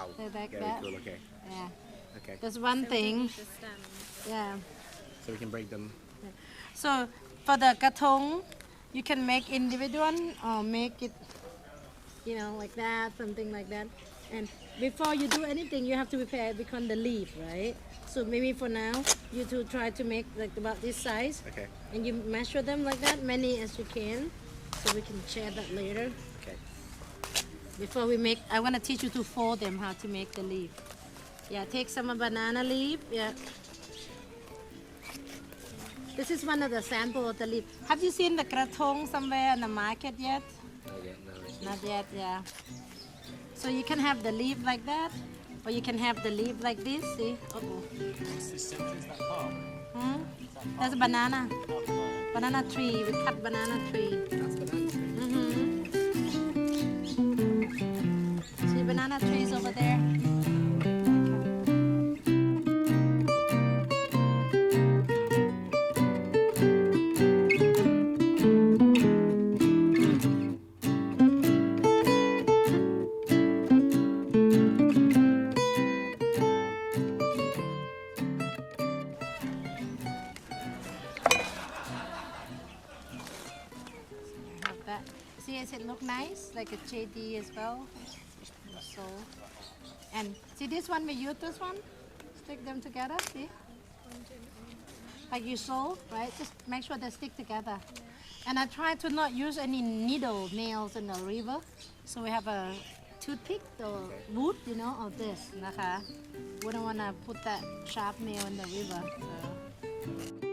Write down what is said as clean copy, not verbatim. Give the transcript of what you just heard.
Wow. Like Very that. cool. Okay. Yeah. Okay. That's one thing. The stems. Yeah. So we can break them. So for the krathong, you can make individual or make it, like that, something like that. And before you do anything, you have to prepare it become the leaf, right? So maybe for now, you two try to make like about this size. Okay. And you measure them like that, many as you can. So we can share that later. Okay. Before we make, I want to teach you to fold them, how to make the leaf. Yeah, take some banana leaf. Yeah. This is one of the sample of the leaf. Have you seen the krathong somewhere in the market yet? Not yet. No. Not yet, yeah. So you can have the leaf like that, or you can have the leaf like this, see? Uh-oh. What's this? Is that palm? Hmm? There's a banana. Banana tree. We cut banana tree. That's banana tree. See banana trees over there? That. See, does it look nice? Like a JD as well. So, and see this one, we use this one. Stick them together, see? Like you sew, right? Just make sure they stick together. And I try to not use any needle nails in the river. So we have a toothpick or wood, of this. Wouldn't want to put that sharp nail in the river. So.